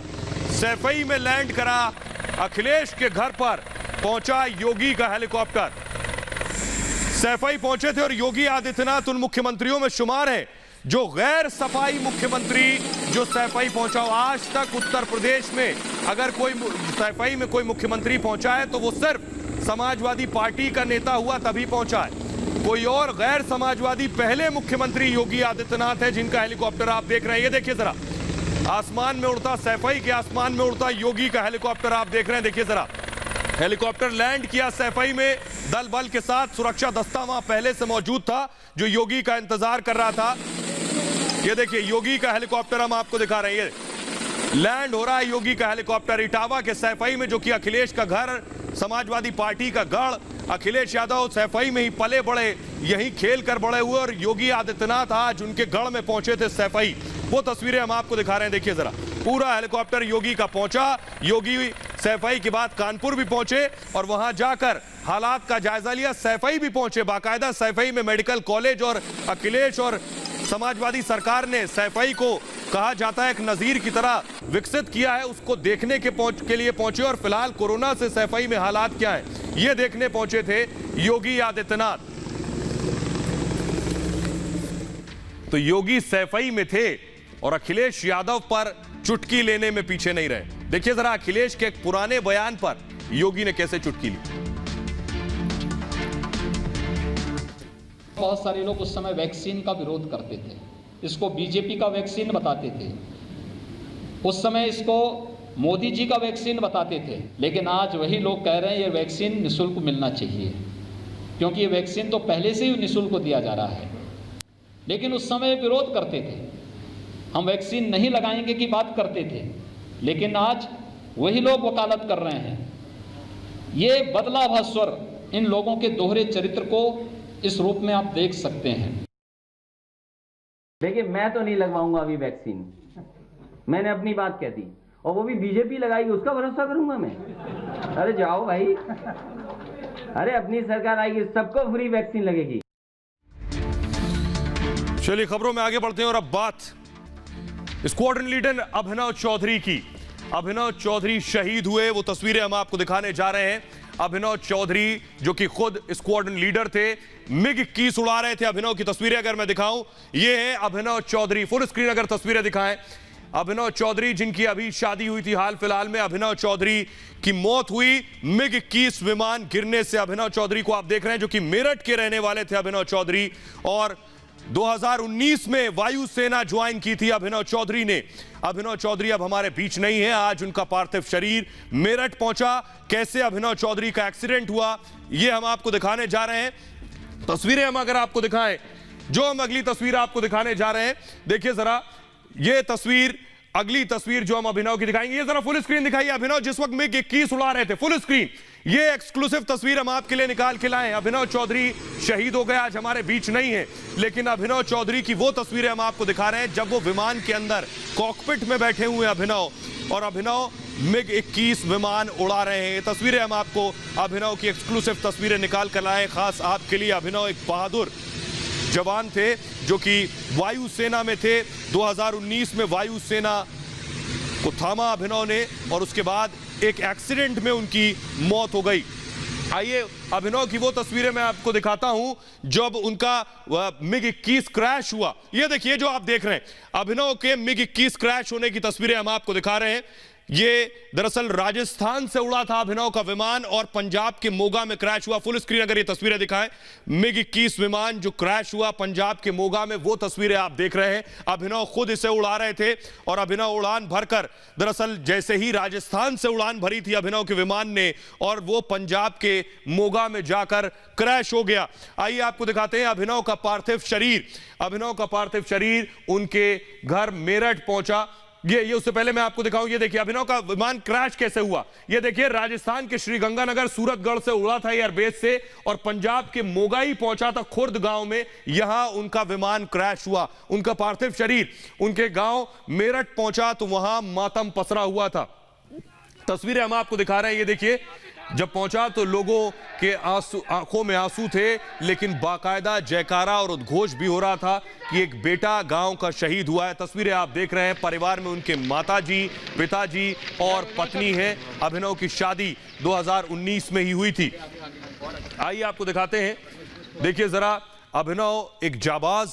Speaker 1: सैफई में लैंड करा। अखिलेश के घर पर पहुंचा योगी का हेलीकॉप्टर। सैफई पहुंचे थे और योगी आदित्यनाथ उन मुख्यमंत्रियों में शुमार है जो गैर सफाई मुख्यमंत्री जो सैफई पहुंचा हो। आज तक उत्तर प्रदेश में अगर कोई सैफई में कोई मुख्यमंत्री पहुंचा है तो वो सिर्फ समाजवादी पार्टी का नेता हुआ तभी पहुंचा है। कोई और गैर समाजवादी पहले मुख्यमंत्री योगी आदित्यनाथ है जिनका हेलीकॉप्टर आप देख रहे हैं। ये देखिए जरा, आसमान में उड़ता, सैफई के आसमान में उड़ता योगी का हेलीकॉप्टर आप देख रहे हैं। देखिए जरा, हेलीकॉप्टर लैंड किया सैफई में, दल बल के साथ सुरक्षा दस्ता वहां पहले से मौजूद था जो योगी का इंतजार कर रहा था। ये देखिए योगी का हेलीकॉप्टर हम आपको दिखा रहे हैं, लैंड हो रहा है योगी का हेलीकॉप्टर इटावा के सैफई में, जो कि अखिलेश का घर, समाजवादी पार्टी का गढ़। अखिलेश यादव सैफई में ही पले बड़े, यहीं खेल कर बड़े हुए और योगी आदित्यनाथ आज उनके गढ़ में पहुंचे थे सैफई। वो तस्वीरें हम आपको दिखा रहे हैं, देखिए जरा। पूरा हेलीकॉप्टर योगी का पहुंचा। योगी सैफई के बाद कानपुर भी पहुंचे और वहां जाकर हालात का जायजा लिया। सैफई भी पहुंचे, बाकायदा सैफई में मेडिकल कॉलेज, और अखिलेश और समाजवादी सरकार ने सैफई को कहा जाता है एक नजीर की तरह विकसित किया है, उसको देखने के लिए पहुंचे। और फिलहाल कोरोना से सैफई में हालात क्या है ये देखने पहुंचे थे योगी आदित्यनाथ। तो योगी सैफई में थे और अखिलेश यादव पर चुटकी लेने में पीछे नहीं रहे। देखिए जरा अखिलेश के एक पुराने बयान पर योगी ने कैसे चुटकी ली।
Speaker 11: बहुत सारे लोग उस समय वैक्सीन का विरोध करते थे, इसको बीजेपी का वैक्सीन बताते थे, उस समय इसको मोदी जी का वैक्सीन बताते थे। लेकिन आज वही लोग कह रहे हैं ये वैक्सीन निःशुल्क मिलना चाहिए, क्योंकि ये वैक्सीन तो पहले से ही निःशुल्क दिया जा रहा है। लेकिन उस समय विरोध करते थे, हम वैक्सीन नहीं लगाएंगे की बात करते थे। लेकिन आज वही लोग वकालत कर रहे हैं। ये बदलाव स्वर, इन लोगों के दोहरे चरित्र को इस रूप में आप देख सकते हैं।
Speaker 12: देखिए, मैं तो नहीं लगवाऊंगा अभी वैक्सीन, मैंने अपनी बात कह दी, और वो भी बीजेपी लगाएगी उसका भरोसा करूंगा मैं? अरे जाओ भाई, अरे अपनी सरकार आएगी सबको फ्री वैक्सीन लगेगी।
Speaker 1: चलिए खबरों में आगे बढ़ते हैं और अब बात स्क्वाड्रन लीडर अभिनव चौधरी की। अभिनव चौधरी शहीद हुए, वो तस्वीरें हम आपको दिखाने जा रहे हैं। अभिनव चौधरी जो कि खुद स्क्वाड्रन लीडर थे, मिग 21 उड़ा रहे थे। अभिनव की तस्वीरें अगर मैं दिखाऊं, ये है अभिनव चौधरी। फुल स्क्रीन अगर तस्वीरें दिखाएं, अभिनव चौधरी, जिनकी अभी शादी हुई थी हाल फिलहाल में, अभिनव चौधरी की मौत हुई MiG-21 विमान गिरने से। अभिनव चौधरी को आप देख रहे हैं, जो कि मेरठ के रहने वाले थे अभिनव चौधरी, और 2019 में वायुसेना ज्वाइन की थी अभिनव चौधरी ने। अभिनव चौधरी अब हमारे बीच नहीं है। आज उनका पार्थिव शरीर मेरठ पहुंचा। कैसे अभिनव चौधरी का एक्सीडेंट हुआ, यह हम आपको दिखाने जा रहे हैं। तस्वीरें हम अगर आपको दिखाएं, जो हम अगली तस्वीर आपको दिखाने जा रहे हैं, देखिए जरा ये तस्वीर, अगली तस्वीर जो हम अभिनव की दिखाएंगे, ये जरा फुल स्क्रीन दिखाइए। अभिनव जिस वक्त MiG-21 उड़ा रहे थे, फुल स्क्रीन, ये एक्सक्लूसिव तस्वीर हम आपके लिए निकाल के लाए हैं। अभिनव चौधरी शहीद हो गए, आज हमारे बीच नहीं है, लेकिन अभिनव चौधरी की वो तस्वीरें हम आपको दिखा रहे हैं जब वो विमान के अंदर कॉकपिट में बैठे हुए अभिनव, और अभिनव MiG-21 विमान उड़ा रहे हैं। ये तस्वीरें हम आपको अभिनव की एक्सक्लूसिव तस्वीरें निकाल कर लाए खास आपके लिए। अभिनव एक बहादुर जवान थे जो कि वायुसेना में थे। 2019 में वायुसेना को थामा अभिनव ने, और उसके बाद एक एक्सीडेंट में उनकी मौत हो गई। आइए अभिनव की वो तस्वीरें मैं आपको दिखाता हूं जब उनका MiG-21 क्रैश हुआ। ये देखिए जो आप देख रहे हैं, अभिनव के MiG-21 क्रैश होने की तस्वीरें हम आपको दिखा रहे हैं। ये दरअसल राजस्थान से उड़ा था अभिनव का विमान और पंजाब के मोगा में क्रैश हुआ। फुल स्क्रीन अगर ये तस्वीरें दिखाएं, MiG-21 विमान जो क्रैश हुआ पंजाब के मोगा में, वो तस्वीरें आप देख रहे हैं। अभिनव खुद इसे उड़ा रहे थे और अभिनव उड़ान भरकर, दरअसल जैसे ही राजस्थान से उड़ान भरी थी अभिनव के विमान ने, और वो पंजाब के मोगा में जाकर क्रैश हो गया। आइए आपको दिखाते हैं अभिनव का पार्थिव शरीर। अभिनव का पार्थिव शरीर उनके घर मेरठ पहुंचा। ये उससे पहले मैं आपको दिखाऊं, ये देखिए अभिनव का विमान क्रैश कैसे हुआ। ये देखिए राजस्थान के श्रीगंगानगर सूरतगढ़ से उड़ा था एयरबेस से, और पंजाब के मोगा ही पहुंचा था खुर्द गांव में, यहां उनका विमान क्रैश हुआ। उनका पार्थिव शरीर उनके गांव मेरठ पहुंचा तो वहां मातम पसरा हुआ था। तस्वीरें हम आपको दिखा रहे हैं, ये देखिए जब पहुंचा तो लोगों के आंखों में आंसू थे, लेकिन बाकायदा जयकारा और उद्घोष भी हो रहा था कि एक बेटा गांव का शहीद हुआ है। तस्वीरें आप देख रहे हैं, परिवार में उनके माताजी, पिताजी और पत्नी हैं। अभिनव की शादी 2019 में ही हुई थी। आइए आपको दिखाते हैं, देखिए जरा अभिनव एक जाबाज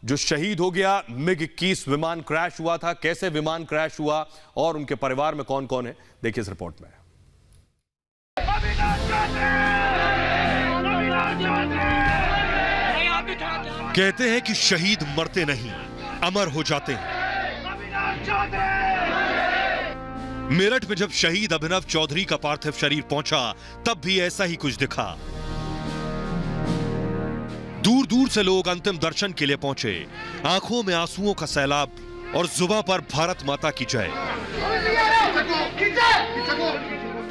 Speaker 1: जो शहीद हो गया। MiG-21 विमान क्रैश हुआ था, कैसे विमान क्रैश हुआ और उनके परिवार में कौन कौन है, देखिए इस रिपोर्ट में।
Speaker 2: कहते हैं कि शहीद मरते नहीं, अमर हो जाते हैं। मेरठ में जब शहीद अभिनव चौधरी का पार्थिव शरीर पहुंचा, तब भी ऐसा ही कुछ दिखा। दूर दूर से लोग अंतिम दर्शन के लिए पहुंचे, आंखों में आंसुओं का सैलाब और जुबां पर भारत माता की जय।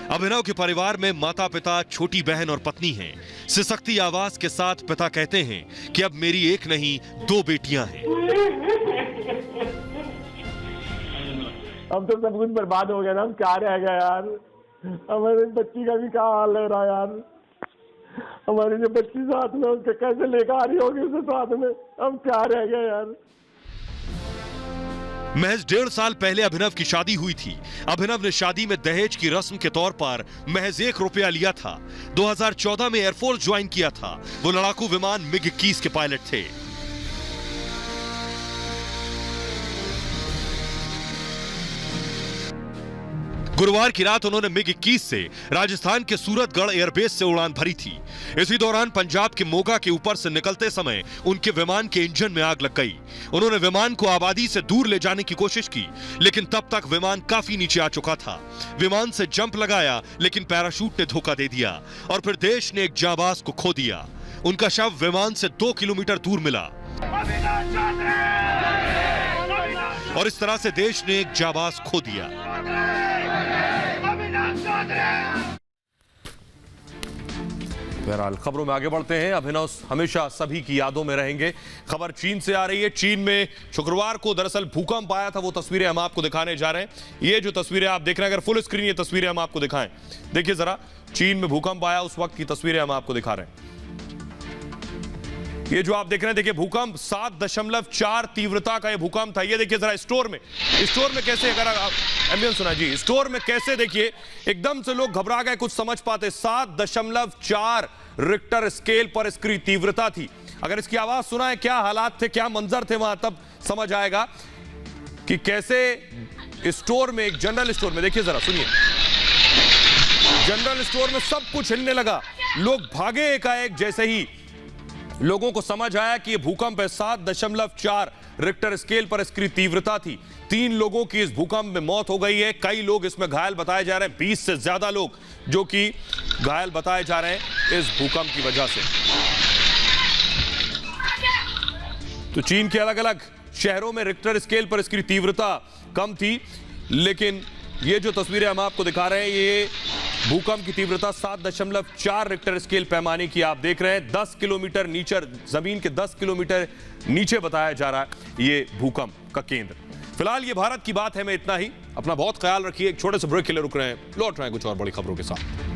Speaker 2: अभिनव के परिवार में माता पिता, छोटी बहन और पत्नी हैं। सिसकती आवाज के साथ पिता कहते हैं कि अब मेरी एक नहीं 2 बेटियां हैं।
Speaker 13: अब तो सब कुछ बर्बाद हो गया ना, हम क्या रह गया यार। हमारे बच्ची का भी क्या हाल है रहा यार। हमारी जो बच्ची साथ में, उसके कैसे लेकर आ रही होगी उसे साथ में, हम क्या रह गए यार।
Speaker 2: महज 1.5 साल पहले अभिनव की शादी हुई थी। अभिनव ने शादी में दहेज की रस्म के तौर पर महज 1 रुपया लिया था। 2014 में एयरफोर्स ज्वाइन किया था। वो लड़ाकू विमान MiG-21 के पायलट थे। गुरुवार की रात उन्होंने MiG-21 से राजस्थान के सूरतगढ़ एयरबेस से उड़ान भरी थी। इसी दौरान पंजाब के मोगा के ऊपर से निकलते समय उनके विमान के इंजन में आग लग गई। उन्होंने विमान को आबादी से दूर ले जाने की कोशिश की, लेकिन तब तक विमान काफी नीचे आ चुका था। विमान से जंप लगाया, लेकिन पैराशूट ने धोखा दे दिया और फिर देश ने एक जाबाज को खो दिया। उनका शव विमान से 2 किलोमीटर दूर मिला और इस तरह से देश ने एक जाबाज खो दिया।
Speaker 1: बहरहाल खबरों में आगे बढ़ते हैं। अभिनव हमेशा सभी की यादों में रहेंगे। खबर चीन से आ रही है। चीन में शुक्रवार को दरअसल भूकंप आया था, वो तस्वीरें हम आपको दिखाने जा रहे हैं। ये जो तस्वीरें आप देख रहे हैं, अगर फुल स्क्रीन ये तस्वीरें हम आपको दिखाएं, देखिए जरा चीन में भूकंप आया उस वक्त की तस्वीरें हम आपको दिखा रहे हैं। ये जो आप देख रहे हैं, देखिए भूकंप 7.4 तीव्रता का ये भूकंप था। ये देखिए जरा स्टोर में कैसे, अगर आप एम्बियंस सुना जी, स्टोर में कैसे देखिए एकदम से लोग घबरा गए, कुछ समझ पाते। 7.4 रिक्टर स्केल पर इसकी तीव्रता थी। अगर इसकी आवाज सुना है, क्या हालात थे, क्या मंजर थे वहां, तब समझ आएगा कि कैसे स्टोर में, एक जनरल स्टोर में, देखिए जरा सुनिए, जनरल स्टोर में सब कुछ हिलने लगा, लोग भागे एकाएक जैसे ही लोगों को समझ आया कि यह भूकंप है। 7.4 रिक्टर स्केल पर इसकी तीव्रता थी। 3 लोगों की इस भूकंप में मौत हो गई है, कई लोग इसमें घायल बताए जा रहे हैं, 20 से ज्यादा लोग जो कि घायल बताए जा रहे हैं इस भूकंप की वजह से। तो चीन के अलग अलग शहरों में रिक्टर स्केल पर इसकी तीव्रता कम थी, लेकिन ये जो तस्वीरें हम आपको दिखा रहे हैं, ये भूकंप की तीव्रता 7.4 रिक्टर स्केल पैमाने की आप देख रहे हैं। 10 किलोमीटर नीचे, जमीन के 10 किलोमीटर नीचे बताया जा रहा है ये भूकंप का केंद्र। फिलहाल ये भारत की बात है में इतना ही। अपना बहुत ख्याल रखिए। एक छोटे से ब्रेक के लिए रुक रहे हैं, लौट रहे हैं कुछ और बड़ी खबरों के साथ।